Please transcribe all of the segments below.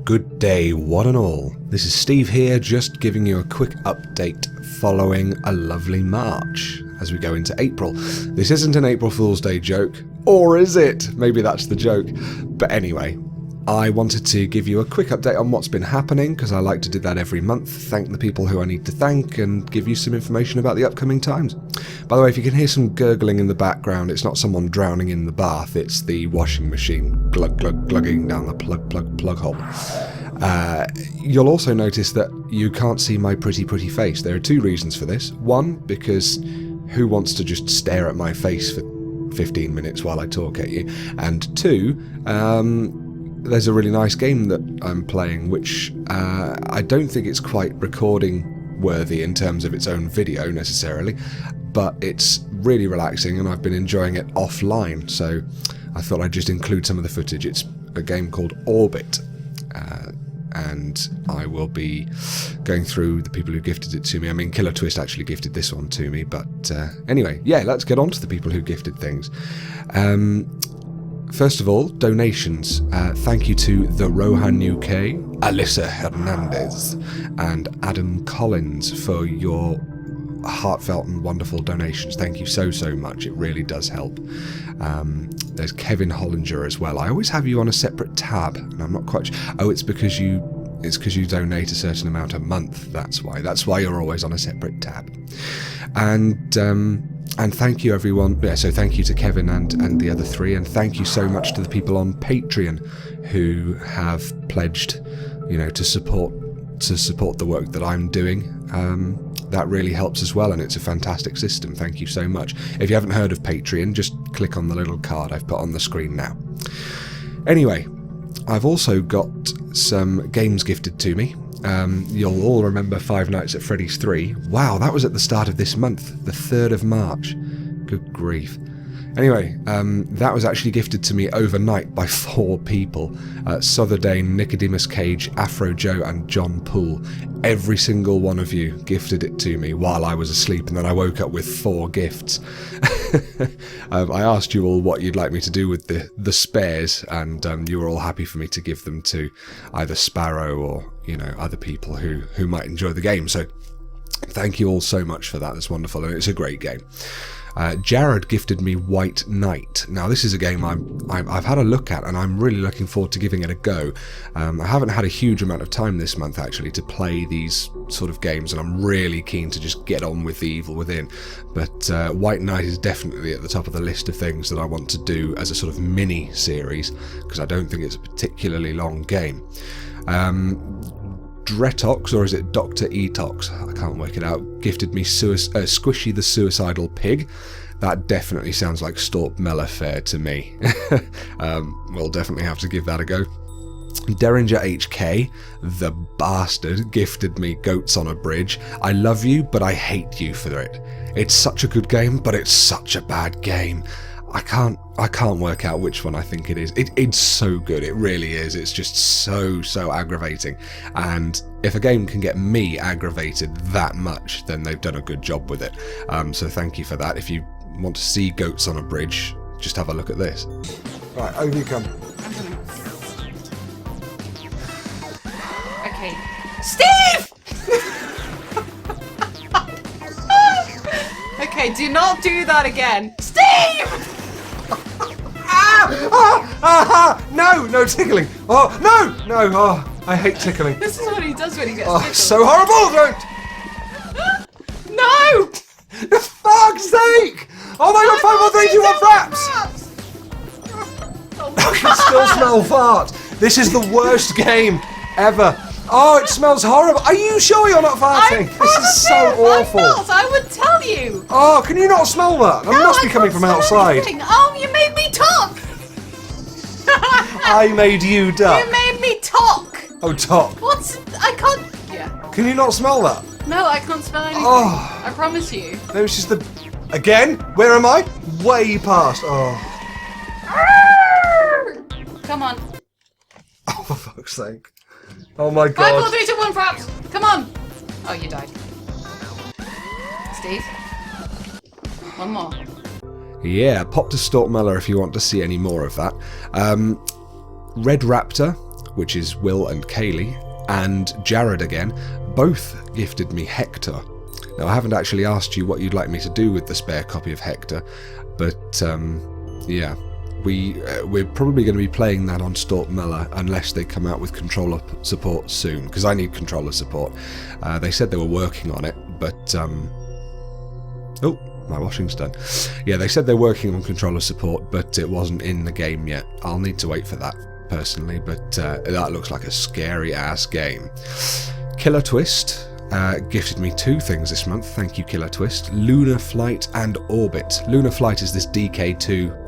Good day, one and all. This is Steve here, just giving you a quick update following a lovely March as we go into April. This isn't an April Fool's Day joke, or is it? Maybe that's the joke. But anyway, I wanted to give you a quick update on what's been happening, because I like to do that every month, thank the people who I need to thank, and give you some information about the upcoming times. By the way, if you can hear some gurgling in the background, it's not someone drowning in the bath, it's the washing machine glugging down the plug hole. You'll also notice that you can't see my pretty face. There are two reasons for this. One, because who wants to just stare at my face for 15 minutes while I talk at you? And two, there's a really nice game that I'm playing, which I don't think it's quite recording worthy in terms of its own video necessarily, but it's really relaxing and I've been enjoying it offline, so I thought I'd just include some of the footage. It's a game called Orbit, and I will be going through the people who gifted it to me. I mean, Killer Twist actually gifted this one to me, but anyway, yeah, let's get on to the people who gifted things. First of all, donations. Thank you to The Rohan UK, Alyssa Hernandez, and Adam Collins for your heartfelt and wonderful donations. Thank you so much. It really does help. There's Kevin Hollinger as well. I always have you on a separate tab, and I'm not quite sure. Oh, it's because you donate a certain amount a month. That's why you're always on a separate tab. And thank you everyone. Yeah, so thank you to Kevin and the other three, and thank you so much to the people on Patreon who have pledged, to support the work that I'm doing. That really helps as well, and it's a fantastic system. Thank you so much. If you haven't heard of Patreon, just click on the little card I've put on the screen now. Anyway, I've also got some games gifted to me. You'll all remember Five Nights at Freddy's 3. Wow, that was at the start of this month, the 3rd of March. Good grief. Anyway, that was actually gifted to me overnight by 4 people. Sotherdane, Nicodemus Cage, Afro Joe and John Poole. Every single one of you gifted it to me while I was asleep, and then I woke up with 4 gifts. I asked you all what you'd like me to do with the spares, and you were all happy for me to give them to either Sparrow or, other people who might enjoy the game. So thank you all so much for that. That's wonderful, and it's a great game. Jared gifted me White Knight. Now this is a game I've had a look at, and I'm really looking forward to giving it a go. I haven't had a huge amount of time this month actually to play these sort of games, and I'm really keen to just get on with The Evil Within. But White Knight is definitely at the top of the list of things that I want to do as a sort of mini series, because I don't think it's a particularly long game. Dretox, or is it Dr. Etox? I can't work it out. Gifted me Squishy the Suicidal Pig. That definitely sounds like Storp Meller fare to me. We'll definitely have to give that a go. Derringer HK, the bastard, gifted me Goats on a Bridge. I love you, but I hate you for it. It's such a good game, but it's such a bad game. I can't work out which one I think it is. It's so good, it really is. It's just so aggravating. And if a game can get me aggravated that much, then they've done a good job with it. So thank you for that. If you want to see Goats on a Bridge, just have a look at this. Right, over you come. Okay. Steve! Okay, do not do that again. Steve! No tickling. No, I hate tickling. This is what he does when he gets tickled. So horrible, don't. No! For fuck's sake! Oh my god, 5, 4, 3, 2, 1, fraps! I can still smell farts. This is the worst game ever. Oh, it smells horrible. Are you sure you're not farting? This is so awful. I would tell you. Oh, can you not smell that? That must be coming from outside. Anything. Oh, you made me talk. I made you duck. You made me talk. Oh, talk. I can't. Yeah. Can you not smell that? No, I can't smell anything. Oh. I promise you. No, it's just the... Again? Where am I? Way past. Oh. Come on. Oh, for fuck's sake. Oh my god. 5, 4, 3, 2, 1, fraps. Come on. Oh, you died. Steve. One more. Yeah, pop to Storp Meller if you want to see any more of that. Red Raptor which is Will and Kaylee, and Jared again, both gifted me Hector. Now, I haven't actually asked you what you'd like me to do with the spare copy of Hector, but yeah, we're probably going to be playing that on Storpey unless they come out with controller support soon, because I need controller support. They said they were working on it, but oh, my washing's done. Yeah, they said they're working on controller support, but it wasn't in the game yet. I'll need to wait for that personally, but that looks like a scary ass game. Killer Twist gifted me 2 things this month. Thank you, Killer Twist. Lunar Flight and Orbit. Lunar Flight is this DK2.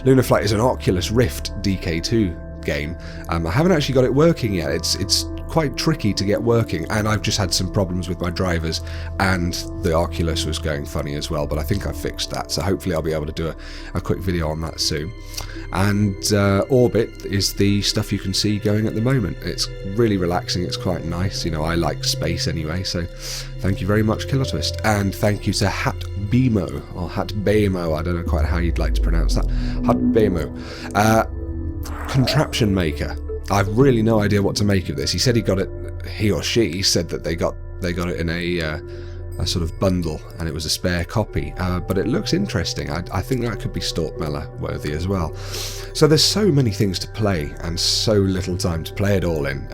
Lunar Flight is an Oculus Rift DK2 game. I haven't actually got it working yet. It's quite tricky to get working, and I've just had some problems with my drivers, and the Oculus was going funny as well, but I think I fixed that, so hopefully I'll be able to do a quick video on that soon. And Orbit is the stuff you can see going at the moment. It's really relaxing, it's quite nice, you know, I like space anyway, so thank you very much, Killer Twist. And thank you to Hatbemo, or Hatbemo, I don't know quite how you'd like to pronounce that. Hatbemo. Contraption Maker. I've really no idea what to make of this. He said he or she said that they got it in a sort of bundle, and it was a spare copy, but it looks interesting. I think that could be Storpey worthy as well. So there's so many things to play and so little time to play it all in.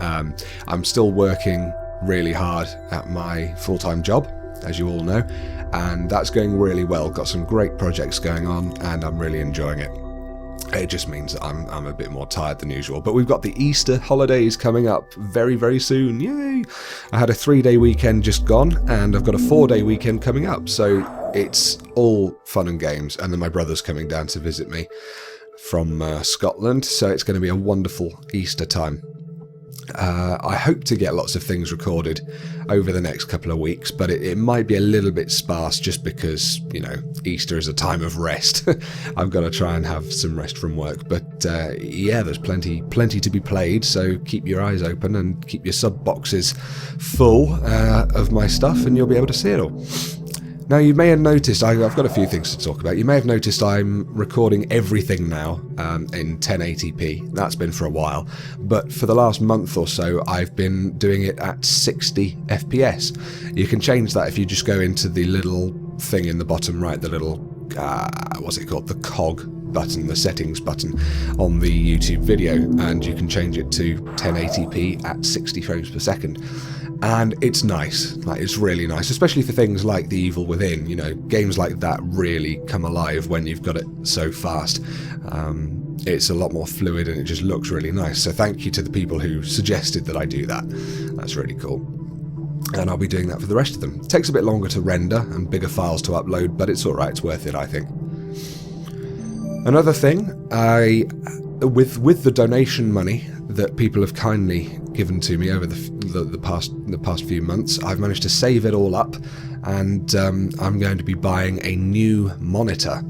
I'm still working really hard at my full-time job, as you all know, and that's going really well. Got some great projects going on, and I'm really enjoying it. It just means that I'm a bit more tired than usual. But we've got the Easter holidays coming up very, very soon. Yay! I had a 3-day weekend just gone, and I've got a 4-day weekend coming up. So it's all fun and games. And then my brother's coming down to visit me from Scotland. So it's going to be a wonderful Easter time. I hope to get lots of things recorded over the next couple of weeks, but it might be a little bit sparse just because, you know, Easter is a time of rest. I've got to try and have some rest from work, but yeah, there's plenty to be played, so keep your eyes open and keep your sub boxes full of my stuff, and you'll be able to see it all. Now, you may have noticed, I've got a few things to talk about. You may have noticed I'm recording everything now in 1080p. That's been for a while. But for the last month or so, I've been doing it at 60 FPS. You can change that if you just go into the little thing in the bottom right, the little, what's it called? The cog button, the settings button on the YouTube video, and you can change it to 1080p at 60 frames per second. And it's nice, like it's really nice, especially for things like The Evil Within. You know, games like that really come alive when you've got it so fast. It's a lot more fluid and it just looks really nice. So thank you to the people who suggested that I do that. That's really cool. And I'll be doing that for the rest of them. It takes a bit longer to render and bigger files to upload, but it's alright, it's worth it, I think. Another thing, with the donation money that people have kindly given to me over the past few months, I've managed to save it all up, and I'm going to be buying a new monitor.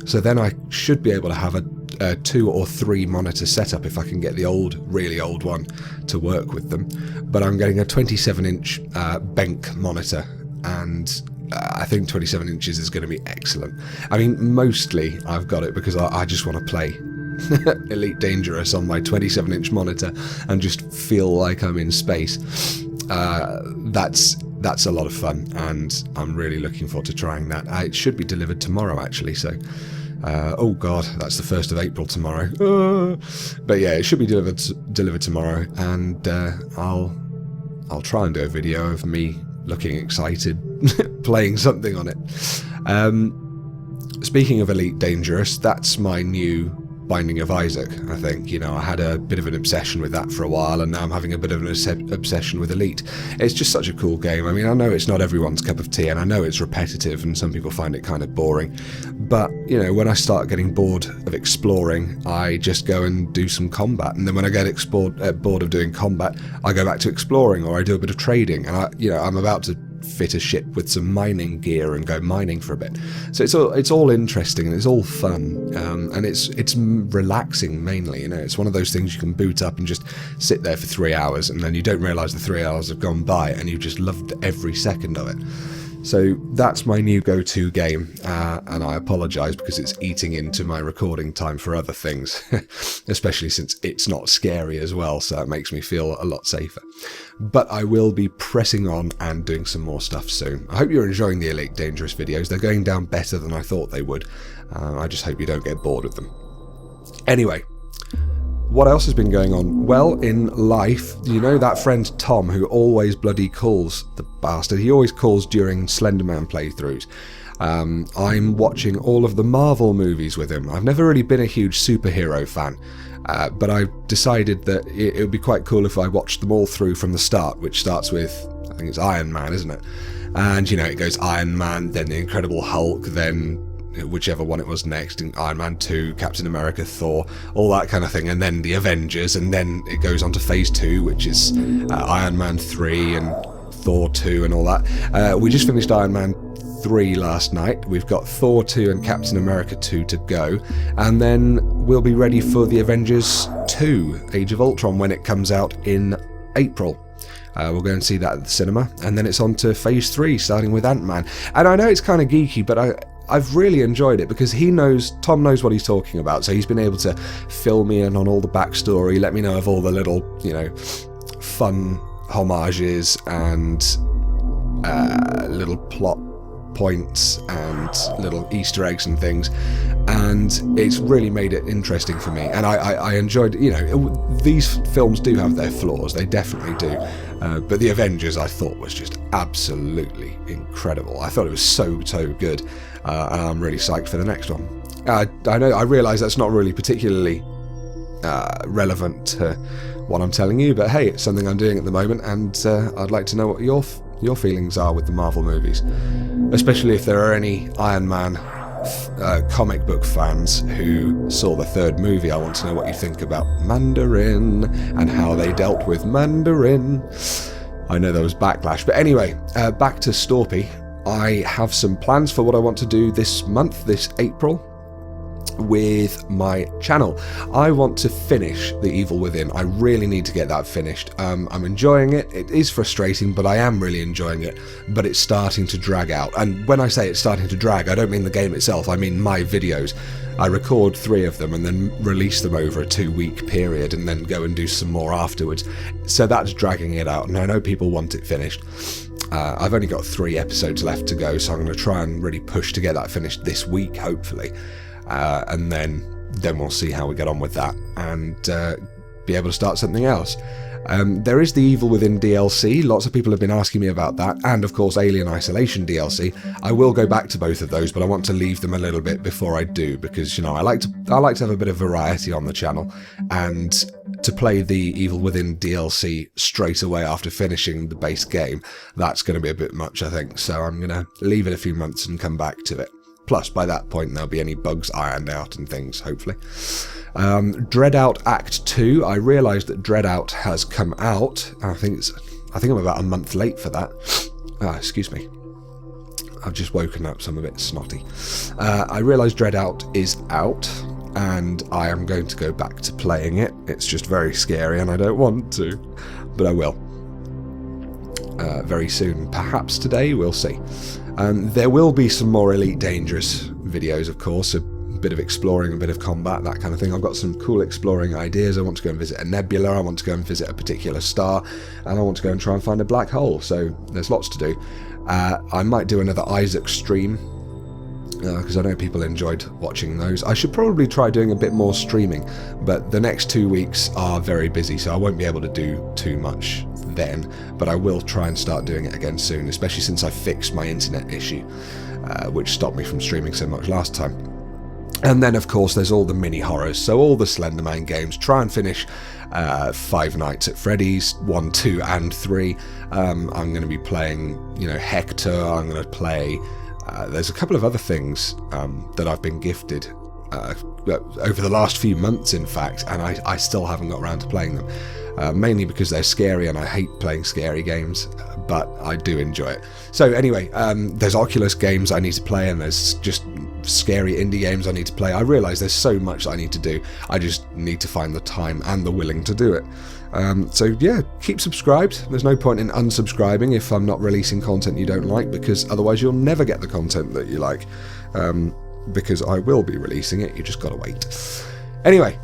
So then I should be able to have a 2 or 3 monitor setup if I can get the really old one to work with them. But I'm getting a 27-inch Benk monitor, and I think 27 inches is going to be excellent. I mean, mostly I've got it because I just want to play Elite Dangerous on my 27-inch monitor and just feel like I'm in space. That's a lot of fun, and I'm really looking forward to trying that. It should be delivered tomorrow, actually, so oh god, that's the 1st of April tomorrow. But yeah, it should be delivered tomorrow, and I'll try and do a video of me looking excited playing something on it. Speaking of Elite Dangerous, that's my new Binding of Isaac, I think. You know, I had a bit of an obsession with that for a while, and now I'm having a bit of an obsession with Elite. It's just such a cool game. I mean, I know it's not everyone's cup of tea, and I know it's repetitive, and some people find it kind of boring. But, you know, when I start getting bored of exploring, I just go and do some combat. And then when I get bored of doing combat, I go back to exploring, or I do a bit of trading. And I'm about to fit a ship with some mining gear and go mining for a bit. So it's all interesting and it's all fun, and it's relaxing mainly. You know, it's one of those things you can boot up and just sit there for 3 hours, and then you don't realise the 3 hours have gone by, and you've just loved every second of it. So that's my new go-to game, and I apologise because it's eating into my recording time for other things, especially since it's not scary as well, so that makes me feel a lot safer. But I will be pressing on and doing some more stuff soon. I hope you're enjoying the Elite Dangerous videos. They're going down better than I thought they would. I just hope you don't get bored of them. Anyway, what else has been going on? Well, in life, you know that friend Tom who always bloody calls, the bastard, he always calls during Slenderman playthroughs. I'm watching all of the Marvel movies with him. I've never really been a huge superhero fan, but I decided that it would be quite cool if I watched them all through from the start, which starts with, I think it's Iron Man, isn't it? And, you know, it goes Iron Man, then the Incredible Hulk, then whichever one it was next, in Iron Man 2, Captain America, Thor, all that kind of thing, and then the Avengers, and then it goes on to Phase 2, which is Iron Man 3 and Thor 2 and all that. We just finished Iron Man 3 last night. We've got Thor 2 and Captain America 2 to go, and then we'll be ready for the Avengers 2, Age of Ultron, when it comes out in April. We'll go and see that at the cinema, and then it's on to Phase 3, starting with Ant-Man. And I know it's kind of geeky, but I've really enjoyed it because Tom knows what he's talking about, so he's been able to fill me in on all the backstory, let me know of all the little, you know, fun homages and little plot points and little Easter eggs and things, and it's really made it interesting for me, and I enjoyed, you know, these films do have their flaws, they definitely do, but the Avengers I thought was just absolutely incredible. I thought it was so good, and I'm really psyched for the next one. I realise that's not really particularly relevant to what I'm telling you, but hey, it's something I'm doing at the moment, and I'd like to know what your feelings are with the Marvel movies, especially if there are any Iron Man comic book fans who saw the third movie. I want to know what you think about Mandarin and how they dealt with Mandarin. I know there was backlash, but anyway, back to Storpey. I have some plans for what I want to do this month, this April, with my channel. I want to finish The Evil Within. I really need to get that finished. I'm enjoying it. It is frustrating, but I am really enjoying it. But it's starting to drag out. And when I say it's starting to drag, I don't mean the game itself. I mean my videos. I record 3 of them and then release them over a 2-week period and then go and do some more afterwards. So that's dragging it out. And I know people want it finished. I've only got 3 episodes left to go, so I'm going to try and really push to get that finished this week, hopefully. And then we'll see how we get on with that and be able to start something else. There is the Evil Within DLC. Lots of people have been asking me about that, and of course Alien Isolation DLC. I will go back to both of those, but I want to leave them a little bit before I do, because, you know, I like to have a bit of variety on the channel, and to play the Evil Within DLC straight away after finishing the base game, that's going to be a bit much, I think. So I'm going to leave it a few months and come back to it. Plus, by that point, there'll be any bugs ironed out and things, hopefully. Dreadout Act 2. I realised that Dreadout has come out. I think I'm about a month late for that. Excuse me. I've just woken up, so I'm a bit snotty. I realised Dreadout is out, and I am going to go back to playing it. It's just very scary, and I don't want to, but I will. Very soon. Perhaps today, we'll see. There will be some more Elite Dangerous videos, of course, a bit of exploring, a bit of combat, that kind of thing. I've got some cool exploring ideas. I want to go and visit a nebula, I want to go and visit a particular star, and I want to go and try and find a black hole, so there's lots to do. I might do another Isaac stream, because I know people enjoyed watching those. I should probably try doing a bit more streaming, but the next 2 weeks are very busy, so I won't be able to do too much then, but I will try and start doing it again soon, especially since I fixed my internet issue, which stopped me from streaming so much last time. And then, of course, there's all the mini horrors, so all the Slenderman games. Try and finish Five Nights at Freddy's 1, 2, and 3. I'm going to be playing, you know, Hector. I'm going to play. There's a couple of other things that I've been gifted over the last few months, in fact, and I still haven't got around to playing them. Mainly because they're scary, and I hate playing scary games, but I do enjoy it. So anyway, there's Oculus games I need to play, and there's just scary indie games I need to play. I realise there's so much I need to do. I just need to find the time and the willing to do it. So yeah, keep subscribed. There's no point in unsubscribing if I'm not releasing content you don't like, because otherwise you'll never get the content that you like. Because I will be releasing it, you just gotta wait. Anyway,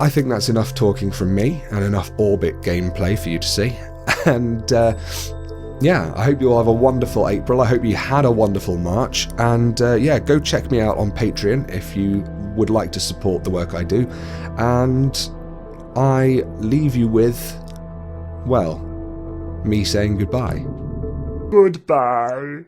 I think that's enough talking from me and enough Orbit gameplay for you to see. And yeah, I hope you all have a wonderful April. I hope you had a wonderful March. And yeah, go check me out on Patreon if you would like to support the work I do. And I leave you with, well, me saying goodbye. Goodbye.